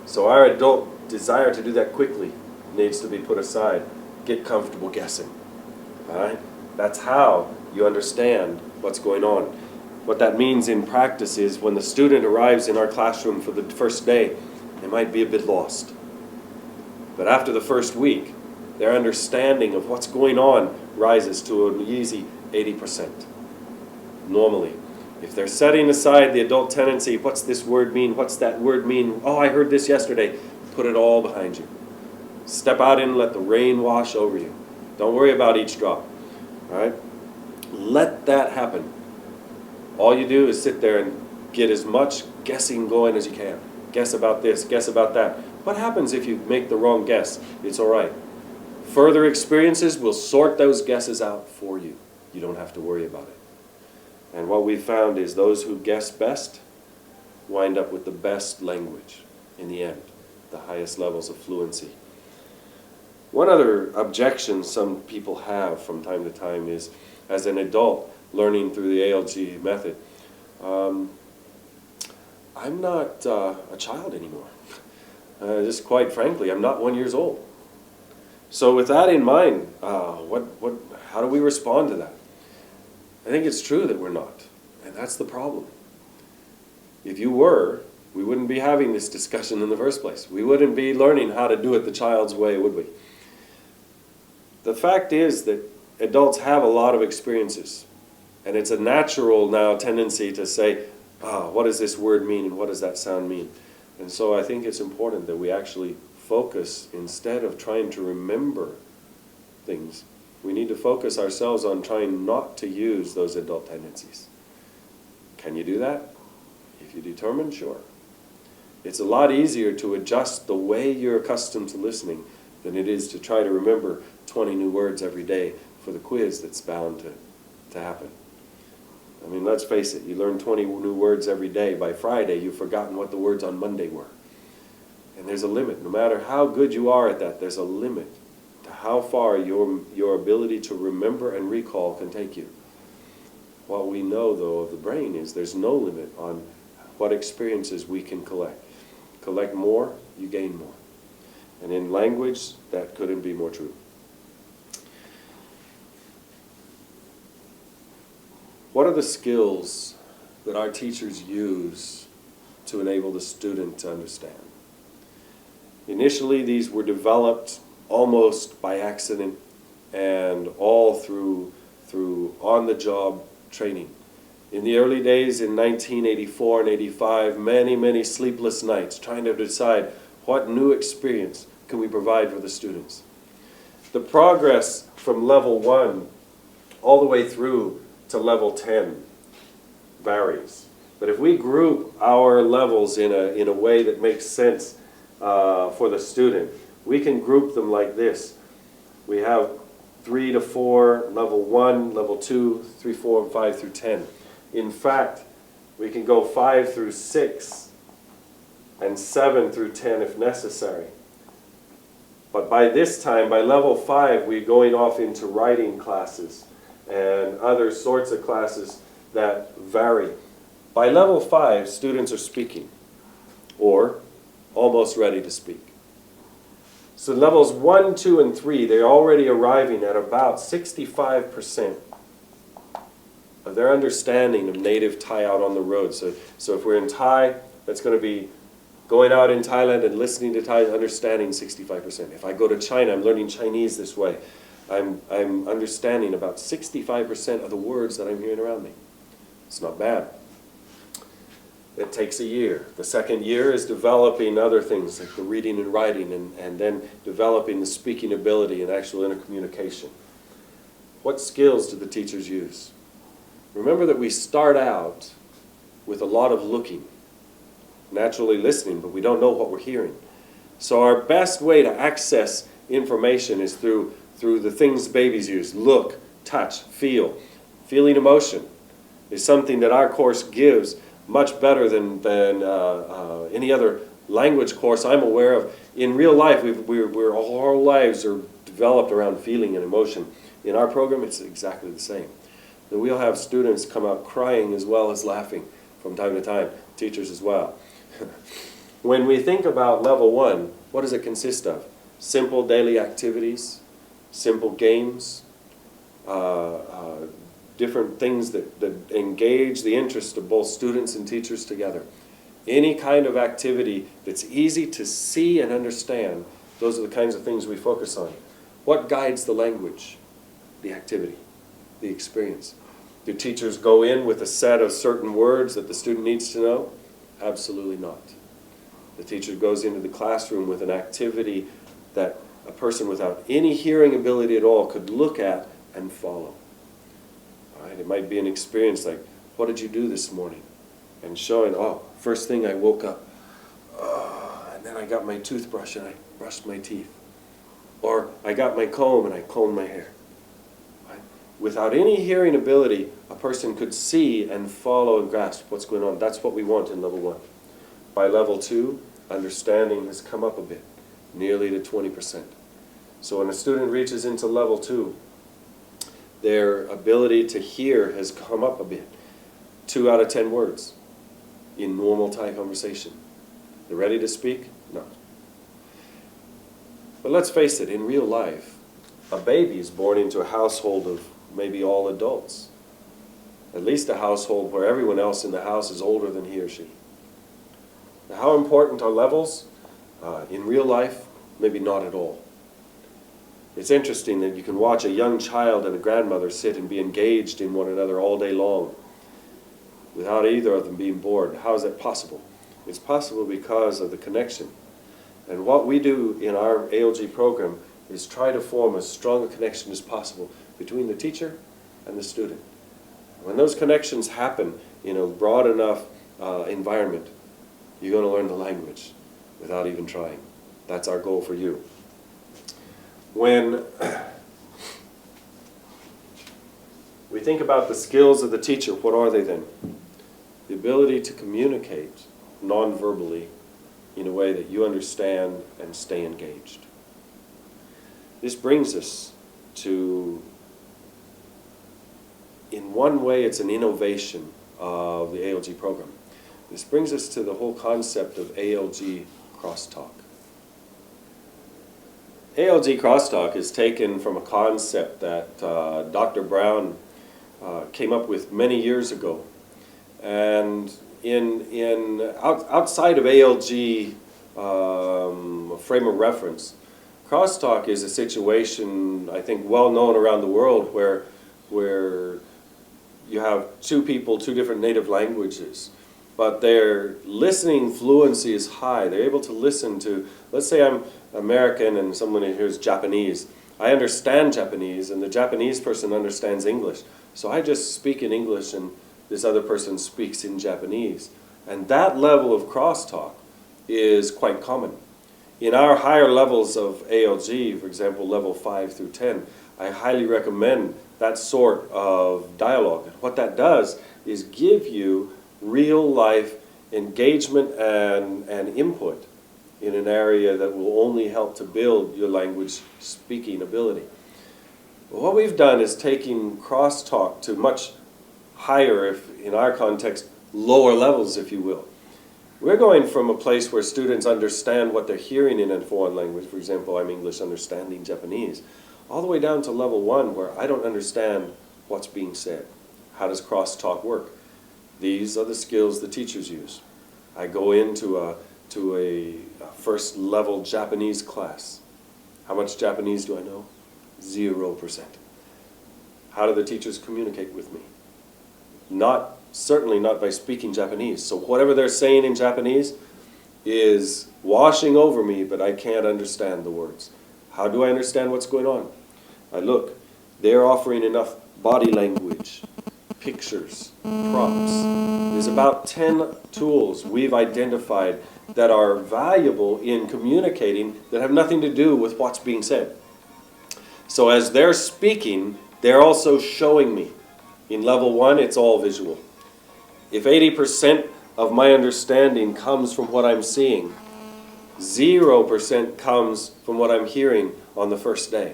So our adult desire to do that quickly needs to be put aside. Get comfortable guessing. All right? That's how you understand what's going on. What that means in practice is when the student arrives in our classroom for the first day, they might be a bit lost. But after the first week, their understanding of what's going on rises to an easy 80%. Normally, if they're setting aside the adult tendency, what's this word mean? What's that word mean? Oh, I heard this yesterday. Put it all behind you. Step out and let the rain wash over you. Don't worry about each drop. All right? Let that happen. All you do is sit there and get as much guessing going as you can. Guess about this, guess about that. What happens if you make the wrong guess? It's all right. Further experiences will sort those guesses out for you. You don't have to worry about it. And what we found is those who guess best wind up with the best language in the end, the highest levels of fluency. One other objection some people have from time to time is, as an adult learning through the ALG method, I'm not a child anymore. Just quite frankly, I'm not 1 year old. So with that in mind, how do we respond to that? I think it's true that we're not, and that's the problem. If you were, we wouldn't be having this discussion in the first place. We wouldn't be learning how to do it the child's way, would we? The fact is that adults have a lot of experiences, and it's a natural now tendency to say, what does this word mean and what does that sound mean? And so I think it's important that we actually focus, instead of trying to remember things, we need to focus ourselves on trying not to use those adult tendencies. Can you do that? If you determine, sure. It's a lot easier to adjust the way you're accustomed to listening than it is to try to remember 20 new words every day for the quiz that's bound to happen. I mean, let's face it, you learn 20 new words every day. By Friday, you've forgotten what the words on Monday were. And there's a limit. No matter how good you are at that, there's a limit to how far your ability to remember and recall can take you. What we know, though, of the brain is there's no limit on what experiences we can collect. Collect more, you gain more. And in language, that couldn't be more true. What are the skills that our teachers use to enable the student to understand? Initially, these were developed almost by accident and all through on-the-job training. In the early days in 1984 and 85, many sleepless nights trying to decide what new experience can we provide for the students. The progress from level 1 all the way through to level 10 varies. But if we group our levels in a way that makes sense for the student, we can group them like this. We have 3 to 4, level 1, level 2, 3, 4, and 5 through 10. In fact, we can go 5 through 6 and 7 through 10 if necessary. But by this time, by level 5, we're going off into writing classes and other sorts of classes that vary. By level 5, students are speaking, or almost ready to speak. So levels 1, 2, and 3, they're already arriving at about 65% of their understanding of native Thai out on the road. So if we're in Thai, that's going to be going out in Thailand and listening to Thai, understanding 65%. If I go to China, I'm learning Chinese this way. I'm understanding about 65% of the words that I'm hearing around me. It's not bad. It takes a year. The second year is developing other things like the reading and writing, and then developing the speaking ability and actual intercommunication. What skills do the teachers use? Remember that we start out with a lot of looking, naturally listening, but we don't know what we're hearing. So our best way to access information is through the things babies use. Look, touch, feel. Feeling emotion is something that our course gives much better than any other language course I'm aware of. In real life, our whole lives are developed around feeling and emotion. In our program, it's exactly the same. And we'll have students come out crying as well as laughing from time to time, teachers as well. When we think about level 1, what does it consist of? Simple daily activities, simple games, different things that engage the interest of both students and teachers together. Any kind of activity that's easy to see and understand, those are the kinds of things we focus on. What guides the language? The activity, the experience. Do teachers go in with a set of certain words that the student needs to know? Absolutely not. The teacher goes into the classroom with an activity that a person without any hearing ability at all could look at and follow. All right? It might be an experience like, what did you do this morning? And showing, oh, first thing I woke up, and then I got my toothbrush and I brushed my teeth. Or I got my comb and I combed my hair. Right? Without any hearing ability, a person could see and follow and grasp what's going on. That's what we want in level 1. By level 2, understanding has come up a bit, nearly to 20%. So when a student reaches into level 2, their ability to hear has come up a bit. 2 out of 10 words in normal Thai conversation. They're ready to speak? No. But let's face it, in real life, a baby is born into a household of maybe all adults. At least a household where everyone else in the house is older than he or she. Now, how important are levels? In real life, maybe not at all. It's interesting that you can watch a young child and a grandmother sit and be engaged in one another all day long without either of them being bored. How is that possible? It's possible because of the connection. And what we do in our ALG program is try to form as strong a connection as possible between the teacher and the student. When those connections happen in a broad enough environment, you're going to learn the language without even trying. That's our goal for you. When we think about the skills of the teacher, what are they then? The ability to communicate non-verbally in a way that you understand and stay engaged. This brings us to, in one way, it's an innovation of the ALG program. This brings us to the whole concept of ALG Crosstalk. ALG Crosstalk is taken from a concept that Dr. Brown came up with many years ago. And outside of ALG frame of reference, crosstalk is a situation, I think, well known around the world where you have 2 people, 2 different native languages, but their listening fluency is high. They're able to listen to, let's say I'm American and someone hears Japanese. I understand Japanese and the Japanese person understands English. So I just speak in English and this other person speaks in Japanese. And that level of crosstalk is quite common. In our higher levels of ALG, for example, level 5 through 10, I highly recommend that sort of dialogue. What that does is give you real life engagement and input in an area that will only help to build your language speaking ability. Well, what we've done is taking crosstalk to much higher, if in our context, lower levels, if you will. We're going from a place where students understand what they're hearing in a foreign language, for example, I'm English understanding Japanese, all the way down to level 1 where I don't understand what's being said. How does crosstalk work? These are the skills the teachers use. I go into a first level Japanese class. How much Japanese do I know? 0%. How do the teachers communicate with me? Certainly not by speaking Japanese. So whatever they're saying in Japanese is washing over me, but I can't understand the words. How do I understand what's going on? I look. They're offering enough body language, pictures, props. There's about 10 tools we've identified that are valuable in communicating that have nothing to do with what's being said. So as they're speaking, they're also showing me. In level 1, it's all visual. If 80% of my understanding comes from what I'm seeing, 0% comes from what I'm hearing on the first day.